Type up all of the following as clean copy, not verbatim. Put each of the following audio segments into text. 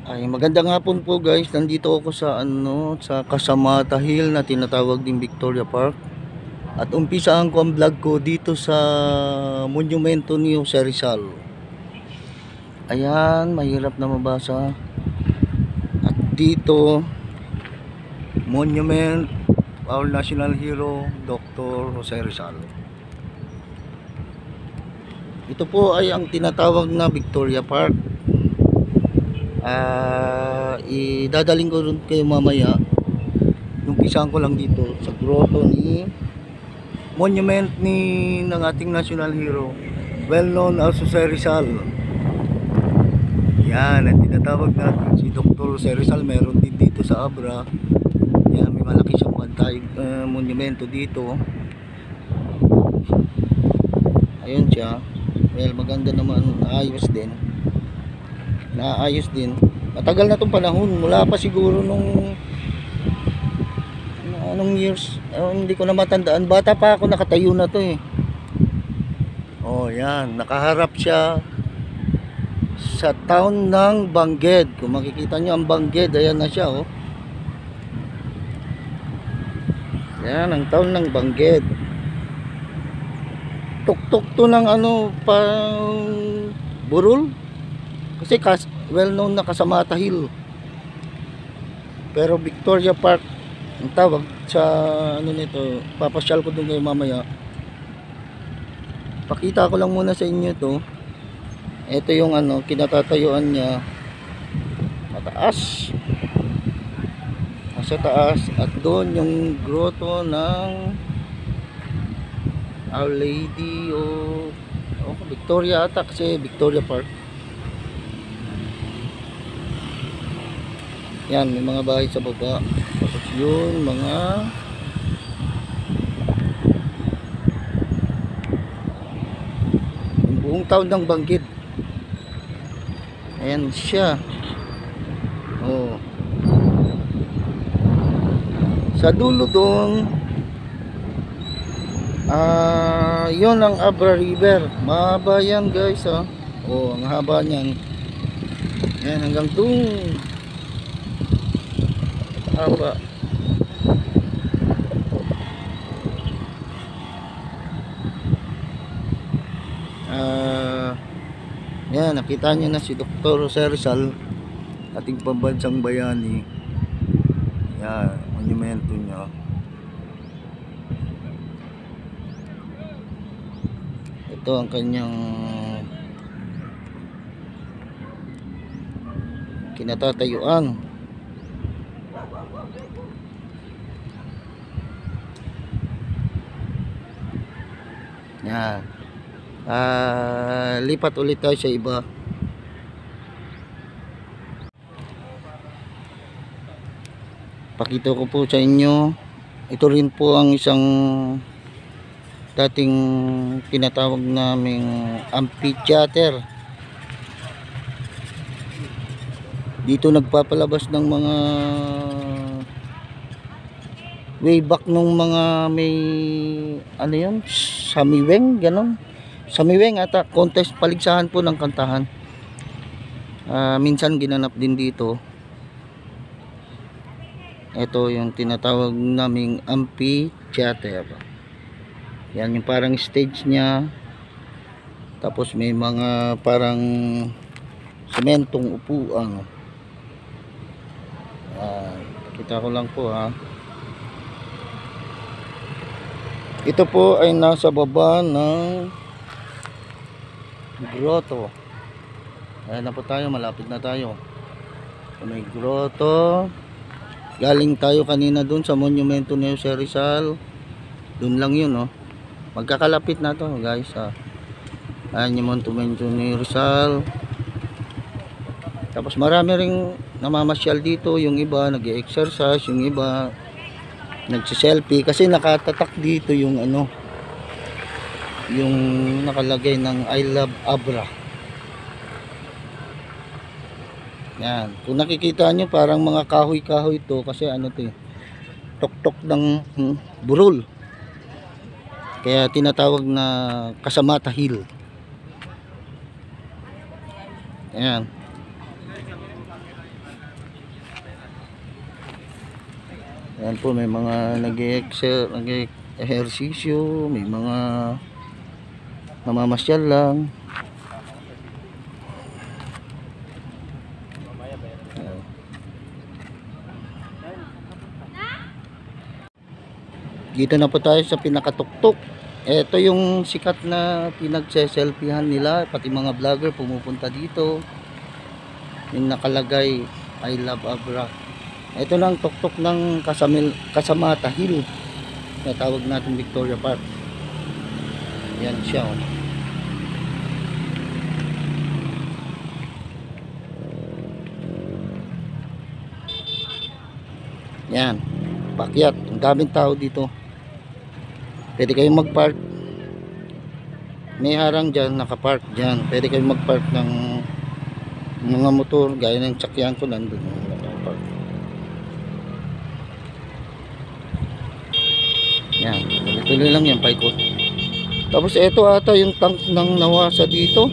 Ay, magandang hapon po guys. Nandito ako sa Casamata Hill na tinatawag ding Victoria Park. At umpisaan ko ang vlog ko dito sa monumento ni Jose Rizal. Ayan, mahirap na mabasa. At dito, monument our national hero Dr. Jose Rizal. Ito po ay ang tinatawag na Victoria Park. Idadaling ko rin kayo mamaya. Umpisaan ko lang dito sa grotto ni monument ng ating national hero, well known as Jose Rizal. Yan, at tinatawag natin si Dr. Jose Rizal. Meron din dito sa Abra. Yan, may malaki siyang monumento dito. Ayun siya. Well, maganda naman, naayos din. Matagal na itong panahon, mula pa siguro nung anong years, hindi ko na matandaan. Bata pa ako, nakatayo na to eh. Oh, yan, nakaharap siya sa town ng Bangged. Kung makikita nyo ang Bangged, ayan na siya oh. Yan ang town ng Bangged. Tuktok to ng burol. Kasi well known na Casamata Hill. Pero Victoria Park ang tawag sa nito. Papasyal ko doon kayo mamaya. Pakita ko lang muna sa inyo to. Ito yung kinatatayuan niya. Mataas. Nasa taas. At doon yung grotto ng Our Lady Victoria ata, kasi Victoria Park. Yan, may mga bahay sa baba. Tapos yun, yung buong town ng Bangged. Ayan siya. Oh. Sa dulo doon, yun ang Abra River. Mahaba yan guys oh. Oh, ang haba niyan. Yan, hanggang doon. Haba. Yan, nakita nyo na si Dr. Jose Rizal, ating pambansang bayani. Yan, monumento niya. Ito ang kanyang kinatatayuan. Yan. Lipat ulit tayo sa iba. Pakita ko po sa inyo. Ito rin po ang isang dating tinatawag naming amphitheater. Dito nagpapalabas ng mga way back nung mga may yun, samiweng, ganon. Samiweng ata, contest, paligsahan po ng kantahan. Minsan ginanap din dito. Ito yung tinatawag naming amphitheater. Yan yung parang stage niya. Tapos may mga parang sementong upuan. Kita ko lang po ha. Ito po ay nasa baba ng grotto. Ayan na po tayo, malapit na tayo. May grotto. Galing tayo kanina dun sa monumento ni Jose Rizal. Dun lang yun oh. Magkakalapit na to guys ha. Ayan yung monumento ni Rizal. Tapos marami ring namamasyal dito. Yung iba nag-exercise, yung iba nagsiselfie kasi nakatatak dito yung yung nakalagay ng I love Abra. Yan, kung nakikita nyo parang mga kahoy-kahoy to kasi to tuktok ng burol, kaya tinatawag na Casamata Hill. Ayan. Yan po, may mga nag-ehersisyo, may mga namamasyal lang. Dito na po tayo sa pinakatuktok. Ito yung sikat na pinagse-selfiehan nila, pati mga vlogger pumupunta dito. Yung nakalagay I love Abra. Ito lang tuktok ng Kasamata Hill. Tawag natin Victoria Park. Yan siya, oh. Yan, pakyat. Ang daming tao dito. Pwede kayong mag-park. May harang dyan, nakapark dyan. Pwede kayong mag-park ng mga motor. Gaya ng sakyan ko, nandun nakapark. Yan, tuloy lang yan, paikot. Tapos ito ata yung tank ng Nawasa dito.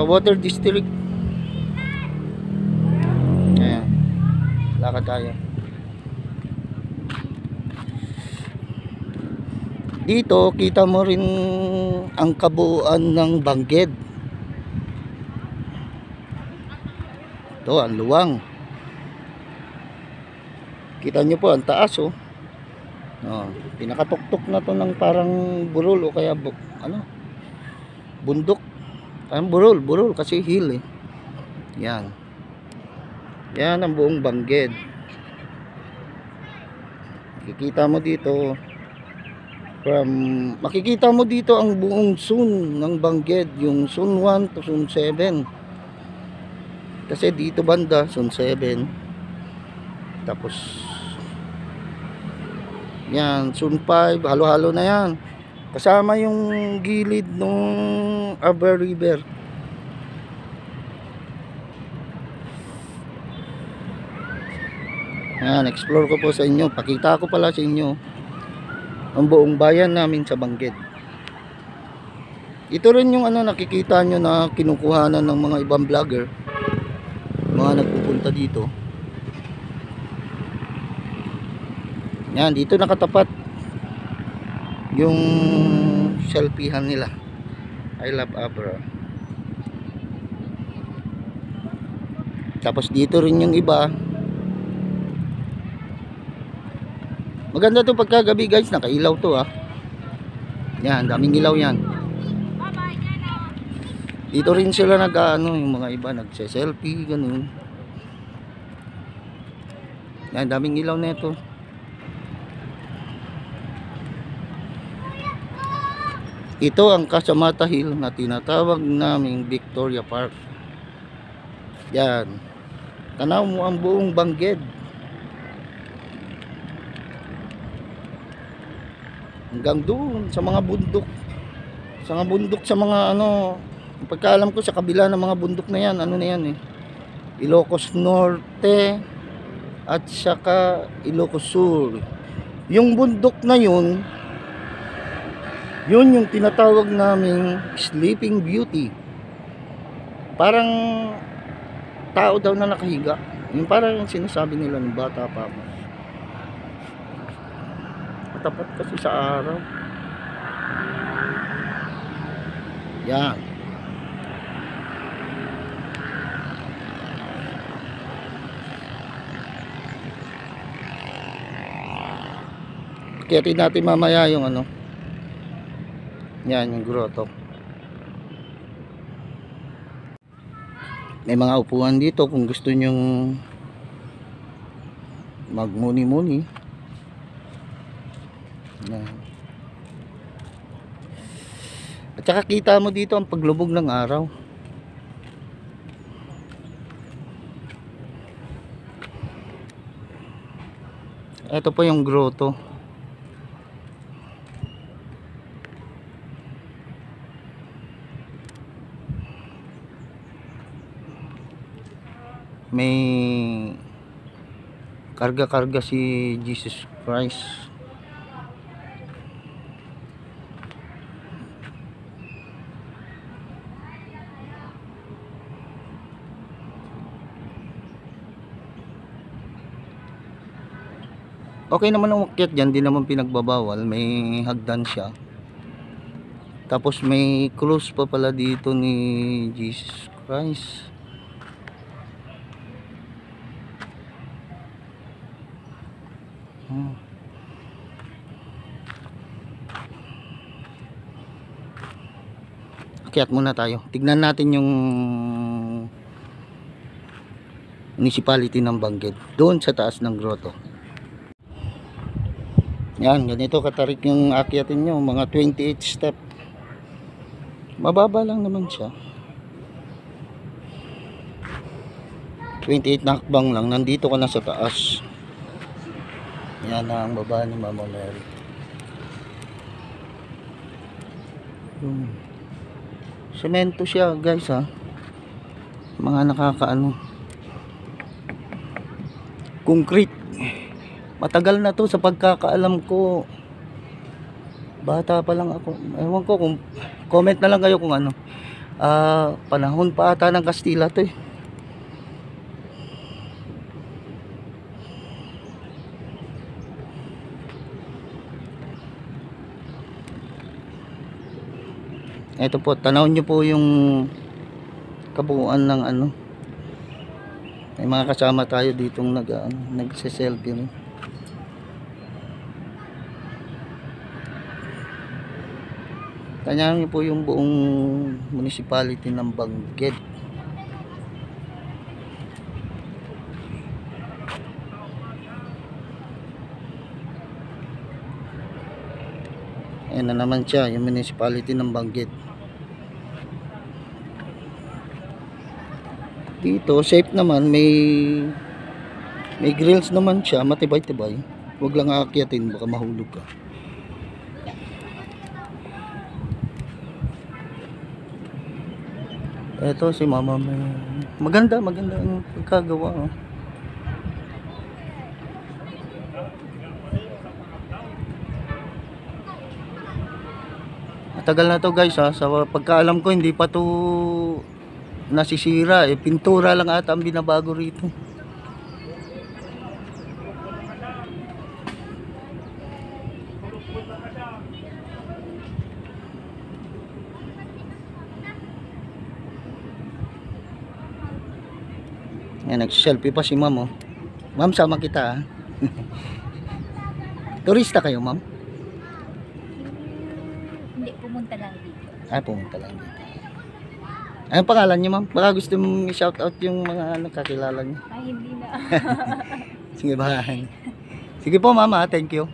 Water district. Ayan, lakad tayo. Dito kita mo rin ang kabuuan ng Bangged. Ito ang luwang. Kita nyo po ang taas, oh. Pinakatuktok na to ng parang burol o kaya bundok. Parang burol kasi hill, eh. Yan. Yan ang buong Bangged. Makikita mo dito makikita mo dito ang buong zone ng Bangged, yung zone 1 to zone 7. Kasi dito banda zone 7. Tapos yan, zone 5, halo-halo na yan. Kasama yung gilid ng Abra River. Yan, explore ko po sa inyo. Pakita ko pala sa inyo ang buong bayan namin sa Bangged. Ito rin yung nakikita nyo na kinukuhanan ng mga ibang vlogger, mga nagpupunta dito. Yan, dito nakatapat yung selfiehan nila I love Abra. Tapos dito rin yung iba. Maganda to pagkagabi, guys, nakailaw to, ah. Yan, daming ilaw yan. Dito rin sila yung mga iba nagse-selfie, ganun. Yan, daming ilaw nito. Ito ang Kasamata Hill na tinatawag naming Victoria Park. Yan. Tanaw mo ang buong Bangged. Hanggang doon sa mga bundok. Sa mga pagkaalam ko sa kabila ng mga bundok na yan, na yan, eh. Ilocos Norte at saka Ilocos Sur. Yung bundok na yun yung tinatawag naming Sleeping Beauty. Parang tao daw na nakahiga. Yung parang sinasabi nila ng bata pa ako. Tapat kasi sa araw. Yan. Kaya natin mamaya yung yan, yung grotto. May mga upuan dito kung gusto nyong magmuni-muni. Yan. At saka kita mo dito ang paglubog ng araw. Ito po yung grotto. May karga-karga si Jesus Christ. Okay naman ang umakyat dyan, di naman pinagbabawal. May hagdan siya. Tapos may cross pa pala dito ni Jesus Christ. Akyat muna tayo. Tignan natin yung municipality ng Benguet. Doon sa taas ng grotto. Yan, ganito katarik yung akyatin nyo. Mga 28 step. Mababa lang naman siya. 28 na hakbang lang. Nandito ka na sa taas. Yan na ang baba ni Mama Mary. Semento siya guys ha. Mga nakakaano. Concrete. Matagal na to sa pagkakaalam ko. Bata pa lang ako. Ewan ko kung comment na lang kayo kung ano. Panahon pa ata ng Kastila to eh. Ito po, tanawin nyo po yung kabuuan ng ano. May mga kasama tayo ditong nagse-selfie rin. Tanawin nyo po yung buong municipality ng Benguet. Ayan na naman siya, yung municipality ng Benguet. Dito safe naman, may grills naman siya, matibay-tibay. Huwag lang aakyatin, baka mahulog ka. Eto si Mama Mary. Maganda ang pagkagawa oh. Matagal na to guys ha. Sa pagkaalam ko hindi pa to nasisira eh. Pintura lang ata ang binabago rito. Yan, nag-selfie pa si ma'am oh. Ma'am, sama kita ha. Turista kayo ma'am? Hindi, pumunta lang dito. Ay, pumunta lang dito. Anong pangalan niyo ma'am? Baka gusto mong i-shoutout yung mga kakilala niyo. Ay, hindi na. Sige bahan. Sige po mama, thank you.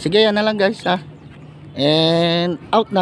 Sige, yan na lang guys ha. And out na.